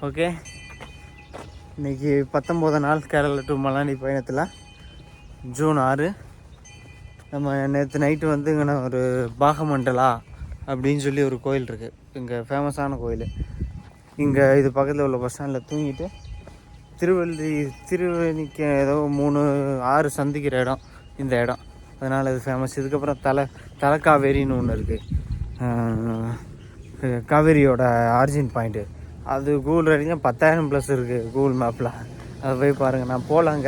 Okay, இன்றைக்கி 19 நாள் Kerala to Malani பயணத்தில் ஜூன் 6. நம்ம நேற்று நைட்டு வந்து இங்கே ஒரு பாகமண்டலா அப்படின்னு சொல்லி ஒரு கோயில் இருக்குது, இங்கே ஃபேமஸான கோயில். இங்கே இது பக்கத்தில் உள்ள பஸ் ஸ்டாண்டில் தூங்கிட்டு திருவல்லிக்கு ஏதோ 3-6 சந்திக்கிற இடம் இந்த இடம், அதனால் இது ஃபேமஸ். இதுக்கப்புறம் தலைக்காவேரின்னு ஒன்று இருக்குது, காவேரியோட ஆரிஜின் பாயிண்ட்டு. அது கூகுள் ரேட்டிங் 10,000+ இருக்குது கூகுள் மேப்பில், அதை போய் பாருங்கள். நான் போகலாங்க,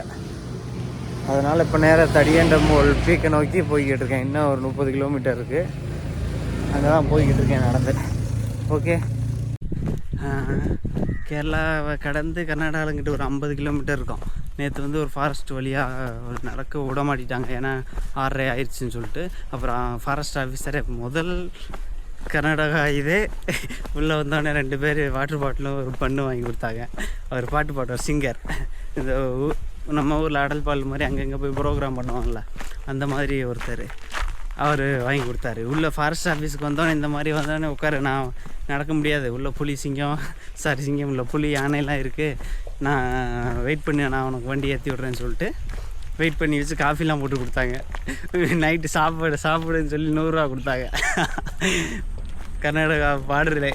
அதனால் இப்போ நேராக தடியண்டமோல் பீக்கை நோக்கி போய்கிட்டு இருக்கேன். இன்னும் ஒரு 30 கிலோமீட்டர் இருக்குது, அங்கே தான் போய்கிட்டு இருக்கேன் நடந்து. ஓகே, கேரளாவை கடந்து கர்நாடகாங்கிட்ட ஒரு 50 கிலோமீட்டர் இருக்கும். நேற்று வந்து ஒரு ஃபாரஸ்ட் வழியாக நடக்க விட மாட்டிட்டாங்க, ஏன்னா 6:30 ஆயிடுச்சுன்னு சொல்லிட்டு. அப்புறம் ஃபாரஸ்ட் ஆஃபீஸரே முதல் கர்நாடகா இதே உள்ளே வந்தோடனே 2 பேர் வாட்டர் பாட்டிலும் ஒரு பண்ணு வாங்கி கொடுத்தாங்க. அவர் பாட்டு பாடுவார், சிங்கர். இந்த நம்ம ஊரில் அடல் பால் மாதிரி அங்கங்கே போய் ப்ரோக்ராம் பண்ணுவாங்கள்ல, அந்த மாதிரி ஒருத்தர் அவர் வாங்கி கொடுத்தாரு. உள்ளே ஃபாரஸ்ட் ஆஃபீஸுக்கு வந்தோடனே இந்த மாதிரி வந்தோடனே உட்காரு, நான் நடக்க முடியாது, உள்ளே புலி சிங்கம் உள்ள புலி யானையெல்லாம் இருக்குது, நான் வெயிட் பண்ணி நான் உனக்கு வண்டி ஏற்றி விட்றேன்னு சொல்லிட்டு வெயிட் பண்ணி வச்சு காஃபிலாம் போட்டு கொடுத்தாங்க. நைட்டு சாப்பிடுன்னு சொல்லி 100 ரூபா கொடுத்தாங்க. கர்நாடகா பார்டரில்.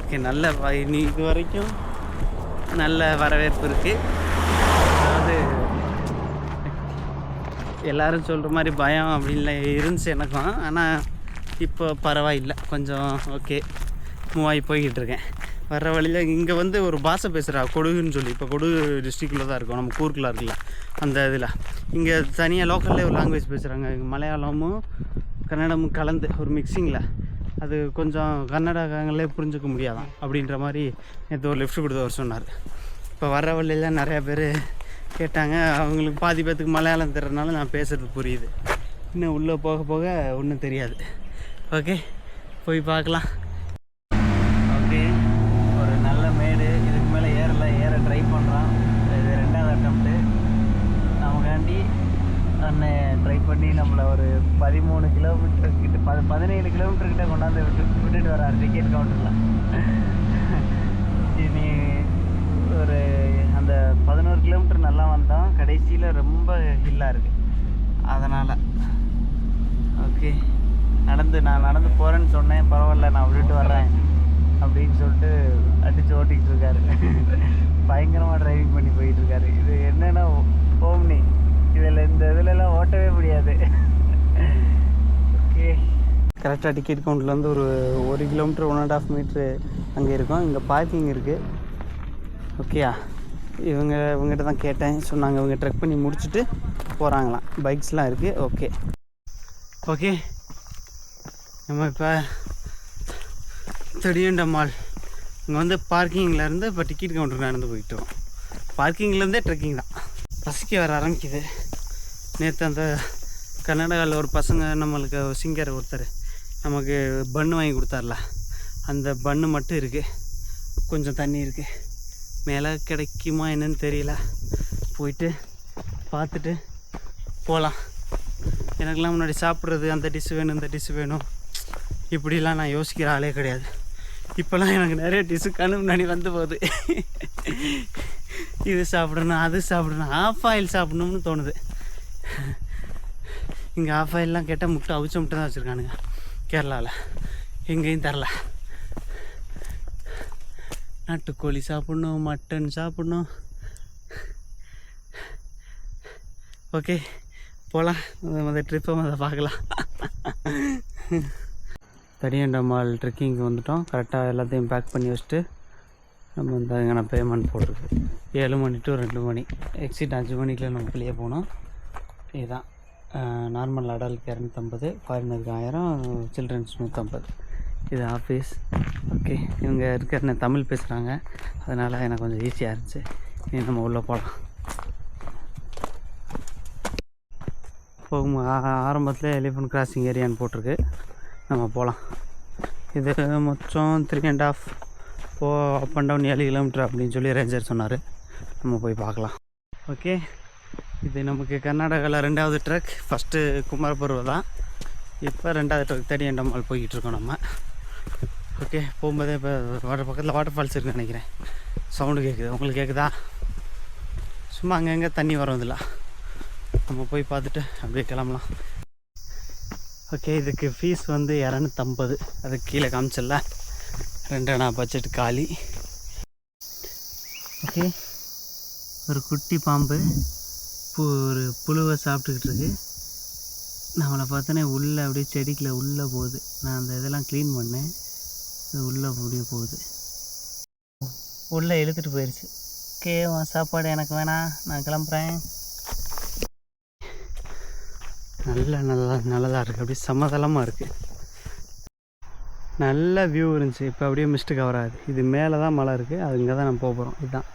ஓகே, நல்ல இது வரைக்கும் நல்ல வரவேற்பு இருக்குது. அதாவது எல்லோரும் சொல்கிற மாதிரி பயம் அப்படின்லாம் இருந்துச்சு எனக்கும், ஆனால் இப்போ பரவாயில்லை, கொஞ்சம் ஓகே, மூவ் ஆகி போய்கிட்டு இருக்கேன். வர்ற வழியில் இங்கே வந்து ஒரு பாஷை பேசுகிறா, கொடுகுன்னு சொல்லி. இப்போ கொடுகு டிஸ்ட்ரிக்டில் தான் இருக்கும், நம்ம கூர்க்கில் இருக்குல்ல அந்த இதில். இங்கே தனியாக லோக்கல்லே ஒரு லாங்குவேஜ் பேசுகிறாங்க, மலையாளமும் கன்னடமும் கலந்து ஒரு மிக்சிங்கில். அது கொஞ்சம் கன்னடகாரங்களே புரிஞ்சுக்க முடியாதான் அப்படின்ற மாதிரி நேற்று ஒரு லிஃப்ட் கொடுத்தவர் சொன்னார். இப்போ வர்ற வழியில் நிறையா பேர் கேட்டாங்க, அவங்களுக்கு பாதி பேர்த்துக்கு மலையாளம் தெரிறதுனால நான் பேசுகிறது புரியுது. இன்னும் உள்ளே போக போக ஒன்றும் தெரியாது. ஓகே, போய் பார்க்கலாம். ஓகே, ஒரு நல்ல மேடு, இதுக்கு மேலே ஏற ட்ரை பண்ணுறான். இது 2வது அட்டம்ப்ட்டு. நமக்காண்டி அண்ணன் ட்ரை பண்ணி நம்மளை ஒரு 13 கிலோமீட்டர் கிட்ட 17 கிலோமீட்டர் கிட்ட கொண்டாந்து விட்டுட்டு வர்றாரு டிக்கெட் கவுண்டரில். இனி ஒரு அந்த 11 கிலோமீட்டர் நல்லா வந்தோம், கடைசியில் ரொம்ப ஹில்லாக இருக்குது, அதனால். ஓகே, நான் நடந்து போகிறேன்னு சொன்னேன், பரவாயில்ல நான் விட்டுட்டு வர்றேன் அப்படின்னு சொல்லிட்டு அடித்து ஓட்டிக்கிட்டு இருக்காரு. பயங்கரமாக டிரைவிங் பண்ணி போயிட்டுருக்காரு. இது என்னென்னா ஓம்னி, இந்த இதிலெல்லாம் ஓட்டவே முடியாது. ஓகே, கரெக்டாக டிக்கெட் கவுண்டில் வந்து ஒரு 1 கிலோமீட்டர் 1.5 மீட்ரு அங்கே இருக்கும். இங்கே பார்க்கிங் இருக்குது. ஓகேயா, இவங்ககிட்ட தான் கேட்டேன், சொன்னாங்க இவங்க ட்ரெக் பண்ணி முடிச்சுட்டு போகிறாங்களாம், பைக்ஸ்லாம் இருக்குது. ஓகே, நம்ம இப்போ தடியண்டமால் இங்கே வந்து பார்க்கிங்லேருந்து இப்போ டிக்கெட் கவுண்டருக்கு நடந்து போயிட்டோம். பார்க்கிங்லேருந்தே ட்ரெக்கிங் தான். பசிக்க வர ஆரம்பிக்குது. நேற்று அந்த கர்நாடகாவில் ஒரு பசங்க நம்மளுக்கு சிங்கர் ஒருத்தர் நமக்கு பன்னு வாங்கி கொடுத்தார்ல, அந்த பன்னு மட்டும் இருக்குது, கொஞ்சம் தண்ணி இருக்குது. மேலே கிடைக்குமா என்னன்னு தெரியல, போயிட்டு பார்த்துட்டு போகலாம். எனக்கெல்லாம் முன்னாடி சாப்பிட்றது அந்த டிஷ்ஷு வேணும் இந்த டிஷ்ஷு வேணும் இப்படிலாம் நான் யோசிக்கிற ஆளே கிடையாது. இப்போல்லாம் எனக்கு நிறைய டிஷ்ஷு கண்ணு முன்னாடி வந்து போகுது. இது சாப்பிடணும் அது சாப்பிடணும், ஆஃப் ஆயில் சாப்பிடணும்னு தோணுது. இங்கே ஆஃப் ஆயிலெலாம் கேட்டால் முட்டை அவிச்ச முட்டை தான் வச்சுருக்கானுங்க கேரளாவில், எங்கேயும் தரல. நாட்டுக்கோழி சாப்பிட்ணும், மட்டன் சாப்பிட்ணும். ஓகே, போகலாம். அந்த ட்ரிப்பை அதை பார்க்கலாம். தடியண்டமால் ட்ரெக்கிங்க்கு வந்துவிட்டோம். கரெக்டாக எல்லாத்தையும் பேக் பண்ணி வச்சுட்டு நம்ம வந்து அங்கே பேமெண்ட் போட்டிருக்கு. 7 மணி டு 2 மணி, எக்ஸிட் 5 மணிக்குள்ள நம்ம வெளியே போனோம். இதுதான் நார்மல் அடல்ட்க்கு 250, ஃபாரினருக்கு 1000, சில்ட்ரன்ஸ் 150. இது ஆஃபீஸ். ஓகே, இவங்க இருக்கிற தமிழ் பேசுகிறாங்க, அதனால் எனக்கு கொஞ்சம் ஈஸியாக இருந்துச்சு. இனி நம்ம உள்ளே போகலாம். போகும் ஆரம்பத்தில் எலிஃபண்ட் கிராசிங் ஏரியான்னு போட்டிருக்கு, நம்ம போகலாம். இது மொத்தம் 3.5 அப் அண்ட் டவுன் 7 கிலோமீட்டர் அப்படின்னு சொல்லி ரேஞ்சர் சொன்னார். நம்ம போய் பார்க்கலாம். ஓகே, இது நமக்கு கர்நாடகாவில் 2வது ட்ரக். ஃபஸ்ட்டு குமரபருவ தான், இப்போ 2வது ட்ரக் தடியண்டமால் போய்கிட்டு இருக்கோம் நம்ம. ஓகே, போகும்போதே இப்போ பக்கத்தில் வாட்டர் ஃபால்ஸ் இருக்குன்னு நினைக்கிறேன். சவுண்டு கேட்குது, உங்களுக்கு கேட்குதா? சும்மா அங்கங்கே தண்ணி வரதில்ல. நம்ம போய் பார்த்துட்டு அப்படியே கிளம்பலாம். ஓகே, இதுக்கு ஃபீஸ் வந்து 250. அதுக்கு கீழே காமிச்சிடல. 2 அணா பட்ஜெட் காலி. ஓகே, ஒரு குட்டி பாம்பு ஒரு புழுவை சாப்பிட்டுக்கிட்டு இருக்கு. நம்மளை பார்த்தோன்னே உள்ளே அப்படியே செடிக்குள்ளே உள்ளே போகுது. நான் அந்த இதெல்லாம் க்ளீன் பண்ணேன், அது உள்ளே அப்படியே போகுது. உள்ளே இழுத்துட்டு போயிடுச்சு. ஓகே, சாப்பாடு எனக்கு வேணாம், நான் கிளம்புறேன். நல்லதாக இருக்குது. அப்படியே சமதளமாக இருக்குது. நல்ல வியூ இருந்துச்சு. இப்போ அப்படியே மிஸ்ட்டு கவர் ஆகுது. இது மேலே தான் மலை இருக்குது, அது இங்கே தான் நம்ம போக போகிறோம். இதுதான்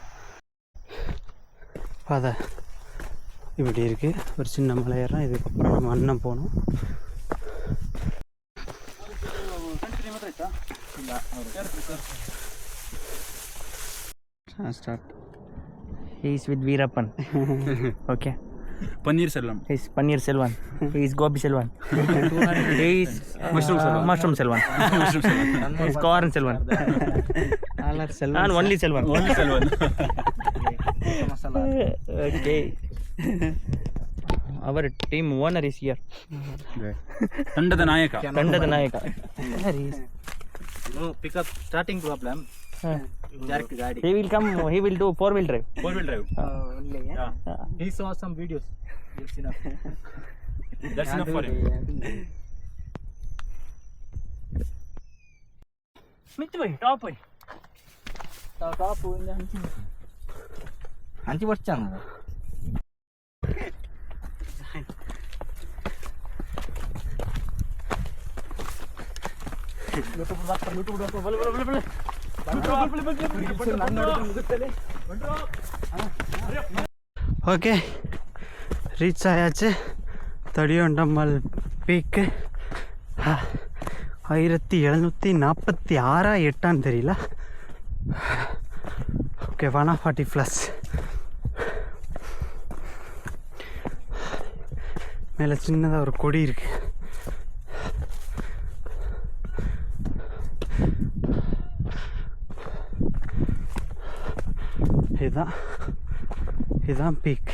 பாதை. இப்படி இருக்குது. ஒரு சின்ன மலை ஏறோம். இதுக்கப்புறம் நம்ம அண்ணன் போகணும். Start. He is with Veerappan. Okay. Paneer Selvam. He is Paneer Selvan. He is Gopi Selvan. He is Mushroom Selvan. Mushroom Selvan. Mushroom Selvan. He is Corn Selvan. All are Selvan. And only Selvan. Only Selvan. Okay. Our team owner is here. Tandada Nayaka. Tandada Nayaka. Where he is? No pickup starting problem. Direct गाड़ी. He will come. He will do 4-wheel drive. 4-wheel drive. Only, yeah. He saw some videos. That's enough. That's enough for him. Mittu boy, top boy. Top punya Anti bercang. Okay, reach ஆயாச்சு. தடியொண்டம்மல் பீக்கு. 1746 8 தெரியல. Okay, 140+. மேலே சின்னதாக ஒரு கொடி இருக்கு. இதுதான் peak.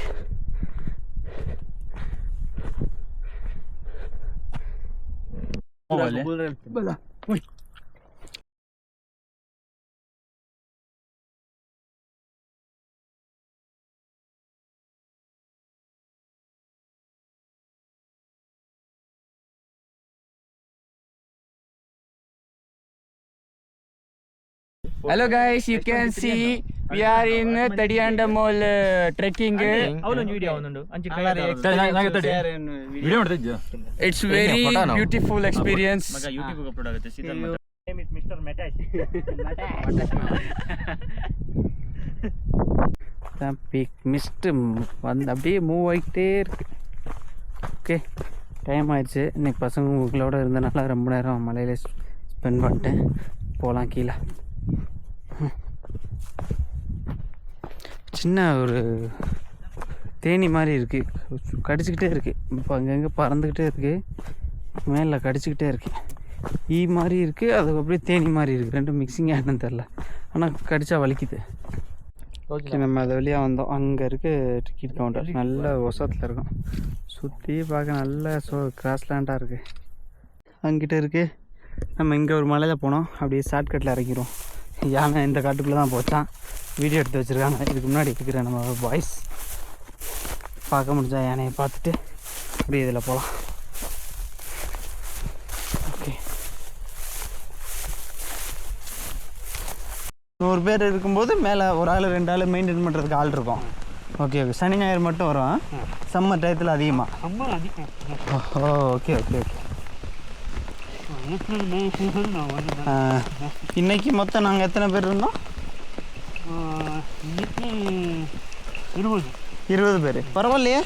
Hello guys, you can see we are in Tadiyandamol trekking. It's very beautiful experience. Peak mist வந்து அப்படியே மூவ் ஆகிட்டே இருக்கு. ஓகே, டைம் ஆயிடுச்சு. இன்னைக்கு பசங்க உங்களோட இருந்தனால ரொம்ப நேரம் மலையில ஸ்பெண்ட் பண்ணிட்டேன். போகலாம் கீழே. சின்ன ஒரு தேனி மாதிரி இருக்குது, கடிச்சிக்கிட்டே இருக்குது. இப்போ அங்கங்கே பறந்துக்கிட்டே இருக்குது, மேலே கடிச்சிக்கிட்டே இருக்குது. ஈ மாதிரி இருக்குது, அது அப்படியே தேனி மாதிரி இருக்குது. ரெண்டும் மிக்சிங்காக என்னன்னு தெரில, ஆனால் கடிச்சா வலிக்குது. ஓகே, நம்ம அது வழியாக வந்தோம். அங்கே இருக்குது டிக்கெட் கவுண்டர். நல்ல ஒசத்தில் இருக்கும். சுற்றி பார்க்க நல்ல கிராஸ்லேண்டாக இருக்குது. அங்கிட்ட இருக்குது. நம்ம இங்கே ஒரு மலையில் போனோம், அப்படியே ஷார்ட்கட்டில் இறங்கிடுவோம். யானை இந்த காட்டுக்குள்ளே தான் போச்சான். வீடியோ எடுத்து வச்சுருக்காங்க. இதுக்கு முன்னாடி இருக்கிற நம்ம பாய்ஸ் பார்க்க முடிஞ்சா யானையை பார்த்துட்டு அப்படியே இதில் போகலாம். ஓகே, 100 பேர் இருக்கும்போது மேலே ஒரு ஆள் 2 ஆள் மெயின்டைன் பண்ணுறதுக்கு ஆள் இருக்கும். ஓகே ஓகே, சனி ஞாயிறு மட்டும் வரும். சம்மர் டயத்தில் அதிகமாக. ஓ ஓகே ஓகே ஓகே. இன்னைக்கு மொத்தம் நாங்கள் எத்தனை பேர் இருந்தோம்? 20 பேர். பரவாயில்லையே.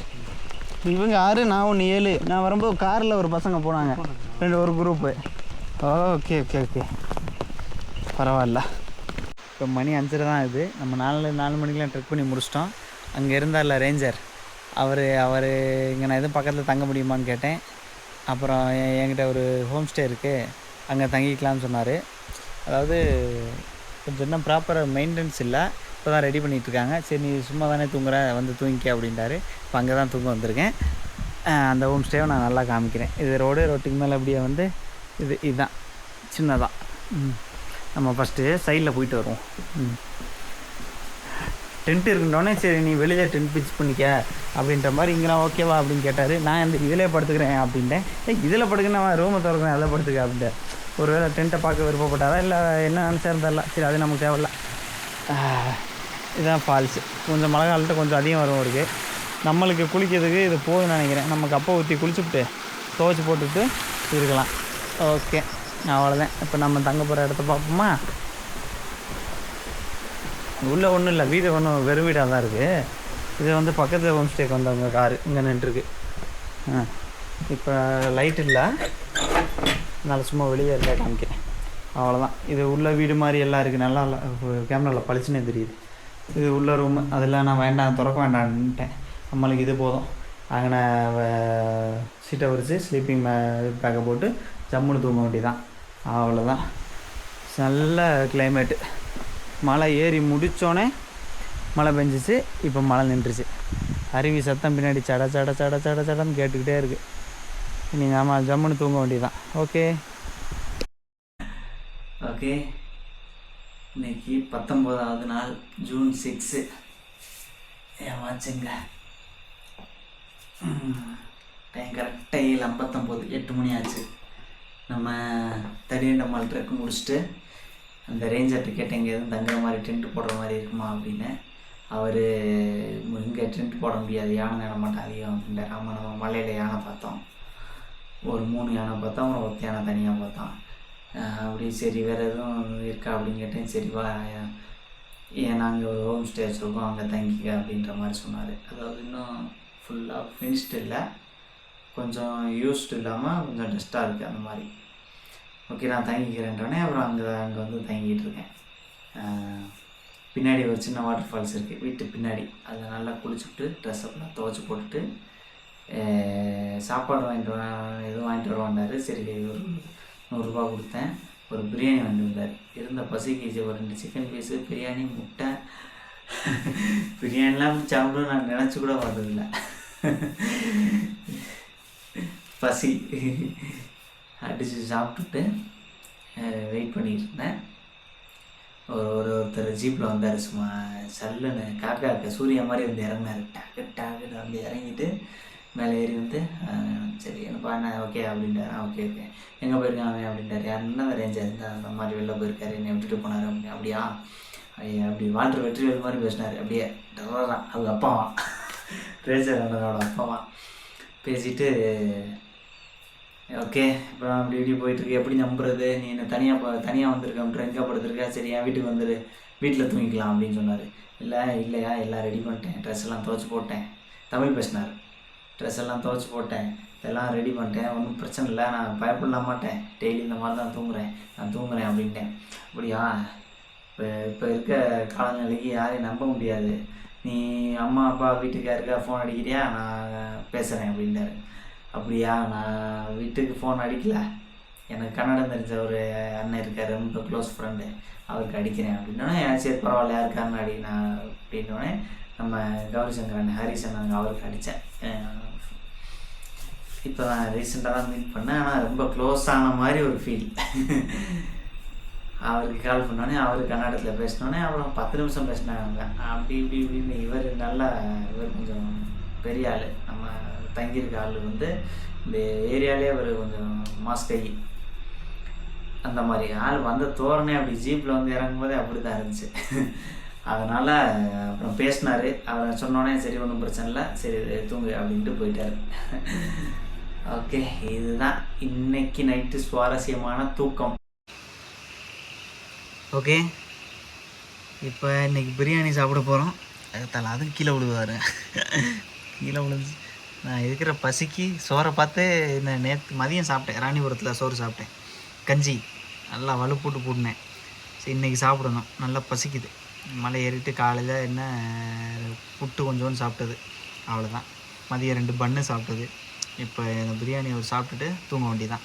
இவங்க 6, நான் 1 7. நான் வரும்போது காரில் ஒரு பசங்க போனாங்க, ஒரு குரூப்பு. ஓகே ஓகே ஓகே, பரவாயில்ல. இப்போ மணி 5:30 தான் இது. நம்ம 4 மணிக்கெலாம் ட்ரெக் பண்ணி முடிச்சிட்டோம். அங்கே இருந்தார்ல ரேஞ்சர், அவர் இங்கே நான் எதுவும் பக்கத்தில் தங்க முடியுமான்னு கேட்டேன். அப்புறம் என்கிட்ட ஒரு ஹோம் ஸ்டே இருக்குது, அங்கே தங்கிக்கலாம்னு சொன்னார். அதாவது கொஞ்சம் இன்னும் ப்ராப்பராக மெயின்டெனன்ஸ் இல்லை, இப்போ தான் ரெடி பண்ணிகிட்ருக்காங்க. சரி நீ சும்மா தானே தூங்குற, வந்து தூங்கிக்க அப்படின்ட்டாரு. இப்போ அங்கே தான் தூங்க வந்திருக்கேன். அந்த ஹோம் ஸ்டேவை நான் நல்லா காமிக்கிறேன். இது ரோட்டுக்கு மேலே அப்படியே வந்து இதுதான் சின்னதாக. நம்ம ஃபஸ்ட்டு சைடில் போயிட்டு வருவோம். டென்ட் இருக்குன்னொடனே சரி நீ வெளியில் டென்ட் பிச் பண்ணிக்க அப்படின்ற மாதிரி இங்கெல்லாம் ஓகேவா அப்படின்னு கேட்டார். நான் இந்த இதிலே படுத்துக்கிறேன் அப்படின்ட்டேன். இதில் படுக்க நான் ரூமை திறக்கிறேன், அதில் படுத்துக்க அப்படின்ட்டேன். ஒரு வேளை டென்ட்டை பார்க்க விருப்பப்பட்டாரா இல்லை என்ன நினச்சிருந்தால, சரி அது நமக்கு தேவையில்ல. இதுதான் ஃபால்ஸு. கொஞ்சம் மழை காலத்தில் கொஞ்சம் அதிகம் வரும் இருக்குது. நம்மளுக்கு குளிக்கிறதுக்கு இது போதும்னு நினைக்கிறேன். நம்ம கப்பை ஊற்றி குளிச்சுவிட்டு துவைச்சி போட்டுட்டு இருக்கலாம். ஓகே, அவ்வளோதான். இப்போ நம்ம தங்க போகிற இடத்த பார்ப்போமா? உள்ளே ஒன்றும் இல்லை, வீடு ஒன்றும் வெறும் வீடாக தான் இருக்குது. இது வந்து பக்கத்தில் ஹோம் ஸ்டேக்கு வந்தவங்க காரு இங்கே நின்றுருக்கு. இப்போ லைட் இல்லை, அதனால் சும்மா வெளியே இருந்தால் காமிக்கிறேன். அவ்வளோதான். இது உள்ள வீடு மாதிரி எல்லாம் இருக்குது. நல்லா கேமராவில் பளிச்சுன்னே தெரியுது. இது உள்ள ரூமு. அதெல்லாம் நான் வேண்டாம், திறக்க வேண்டான்ட்டேன். நம்மளுக்கு இது போதும். அங்கே சீட்டை விரித்து ஸ்லீப்பிங் பேக்கை போட்டு ஜம்முன்னு தூங்க வேண்டியதான். அவ்வளோதான். நல்ல கிளைமேட்டு. மழை ஏறி முடித்தோடனே மழை பெஞ்சிச்சு. இப்போ மழை நின்றுச்சு. அருவி சத்தம் பின்னாடி சட சட சட சட சடன்னு கேட்டுக்கிட்டே இருக்குது. நீங்கள் ஆமாம் ஜம்முன்னு தூங்க வேண்டியதான். Okay okay. இன்றைக்கி 19வது நாள், ஜூன் 6. ஏமாச்சுங்க. டைம் கரெக்டாக 7:59, 8 மணி ஆச்சு. நம்ம தடியண்டமால் ட்ரெக் முடிச்சுட்டு அந்த ரேஞ்சர்கிட்ட கேட்டேன் இங்கே எதுவும் தங்குற மாதிரி டென்ட் போடுற மாதிரி இருக்குமா அப்படின்னு. அவர் இங்கே டென்ட் போட முடியாது, யானை நடமாட்டம் அதிகம் அப்படின்றார். ஆமாம், நம்ம மலையில் யானை பார்த்தோம், ஒரு 3 யானை பார்த்தோம், அப்புறம் 1 யானை தனியாக பார்த்தோம். அப்படி சரி வேறு எதுவும் இருக்கா அப்படின்னு கேட்டேன். சரி வா, நாங்கள் ஒரு ஹோம் ஸ்டே வச்சுருக்கோம், அங்கே தங்கிக்க அப்படின்ற மாதிரி சொன்னார். அதாவது இன்னும் ஃபுல்லாக ஃபினிஷ்டு இல்லை, கொஞ்சம் யூஸ்டு இல்லாமல் கொஞ்சம் டஸ்ட்டாக இருக்குது அந்த மாதிரி. ஓகே நான் தங்கிக்கிறேன்றோடனே அப்புறம் அங்கே வந்து தங்கிட்டு இருக்கேன். பின்னாடி ஒரு சின்ன வாட்டர் ஃபால்ஸ் இருக்குது வீட்டு பின்னாடி. அதில் நல்லா குளிச்சுட்டு ட்ரெஸ் எல்லாம் துவைச்சி போட்டுட்டு சாப்பாடு எதுவும் வாங்கிட்டு வருவாண்டார். சரி ஒரு 100 ரூபா கொடுத்தேன். ஒரு பிரியாணி வாங்கிட்டு வந்தார். இருந்த பசிக்கு ஒரு 2 சிக்கன் பீஸு, பிரியாணி, முட்டை. பிரியாணிலாம் சாப்பிட்டு நான் நினச்சி கூட பார்த்ததில்லை. பசி அடித்து சாப்பிட்டுட்டு வெயிட் பண்ணிகிட்டு இருந்தேன். ஒருத்தர் ஜீப்பில் வந்தார். சும்மா சல்லுன்னு காக்கா சூர்யா மாதிரி வந்து இறங்கினார். டாக்குன்னு வந்து இறங்கிட்டு மேலே ஏறி வந்து சரி என்னப்பா என்ன ஓகே அப்படின்ட்டார். ஓகே எங்கே போயிருக்கான் அவன் அப்படின்ட்டார். யாருன்னா ரேஞ்சாக இருந்தால் அந்த மாதிரி வெளில போயிருக்காரு, என்னை விட்டுட்டு போனார் அப்படின்னு. அப்படியா அப்படி வால்டர் வெற்றிவேல் மாதிரி பேசினார். அப்படியே டர்றான். அவங்க அப்பாவா, ரேஞ்சர் அண்ணனோட அப்பாவா பேசிட்டு ஓகே இப்போ அப்படி இப்படி போயிட்டுருக்கு. எப்படி நம்புறது, நீ என்ன தனியாக வந்திருக்க அப்படின்ற, எங்கே படுத்துருக்கா, சரி என் வீட்டுக்கு வந்துடு, வீட்டில் தூங்கிக்கலாம் அப்படின்னு சொன்னார். இல்லையா எல்லாம் ரெடி பண்ணிட்டேன், ட்ரெஸ் எல்லாம் துவைச்சி போட்டேன். தமிழ் பேசினார். ட்ரெஸ் எல்லாம் துவைச்சி போட்டேன், இதெல்லாம் ரெடி பண்ணிட்டேன், ஒன்றும் பிரச்சனை இல்லை, நான் பயப்படலாம் மாட்டேன், டெய்லி இந்த மாதிரி தான் நான் தூங்குறேன் அப்படின்ட்டேன். அப்படியா, இப்போ இருக்க காலநிலைக்கு யாரையும் நம்ப முடியாது, நீ அம்மா அப்பா வீட்டுக்கு யாருக்கா ஃபோன் அடிக்கிறியா, நான் பேசுகிறேன் அப்படின்ட்டாரு. அப்படியா, நான் வீட்டுக்கு ஃபோன் அடிக்கல, எனக்கு கன்னடம் தெரிஞ்ச ஒரு அண்ணன் இருக்கார், ரொம்ப க்ளோஸ் ஃப்ரெண்டு, அவருக்கு அடிக்கிறேன் அப்படின்னோடனே சரி பரவாயில்ல யாருக்காருன்னு அடி நான் அப்படின்னோடனே நம்ம கௌரி சங்கர் அண்ணன் ஹரிசன் அங்கே அவருக்கு அடித்தேன். இப்போ நான் ரீசெண்டாக தான் மீட் பண்ணேன், ஆனால் ரொம்ப க்ளோஸ் ஆன மாதிரி ஒரு ஃபீல். அவருக்கு கால் பண்ணோடனே அவர் கன்னடத்தில் பேசினோடனே அப்புறம் 10 நிமிஷம் பேசினாங்க. அப்படி இப்படின்னு இவர் கொஞ்சம் பெரிய ஆள், நம்ம தங்கியிருக்க ஆள் வந்து இந்த ஏரியாலே அவர் கொஞ்சம் மாஸ்கை அந்த மாதிரி ஆள் வந்த தோரணை. அப்படி ஜீப்பில் வந்து இறங்கும்போதே அப்படி தான் இருந்துச்சு. அதனால் அப்புறம் பேசினார். அவர் சொன்னோடனே சரி ஒன்றும் பிரச்சனை இல்லை, சரி தூங்கு அப்படின்ட்டு போயிட்டார். ஓகே, இதுதான் இன்னைக்கு நைட்டு சுவாரஸ்யமான தூக்கம். ஓகே, இப்போ இன்றைக்கி பிரியாணி சாப்பிட போகிறோம். அதுவும் கீழே விழுவார். கீழே விழுந்து நான் இருக்கிற பசிக்கு சோறை பார்த்து இந்த நேற்று மதியம் சாப்பிட்டேன், ராணிபுரத்தில் சோறு சாப்பிட்டேன், கஞ்சி நல்லா வலுப்பூட்டு போட்டுனேன். சரி இன்றைக்கி சாப்பிடணும், நல்லா பசிக்குது. மலை ஏறிட்டு காலையில் என்ன புட்டு கொஞ்சோன்னு சாப்பிட்டது, அவ்வளோதான். மதியம் 2 பன்னு சாப்பிட்டது. இப்போ இந்த பிரியாணி ஒரு சாப்பிட்டுட்டு தூங்க வேண்டியதான்.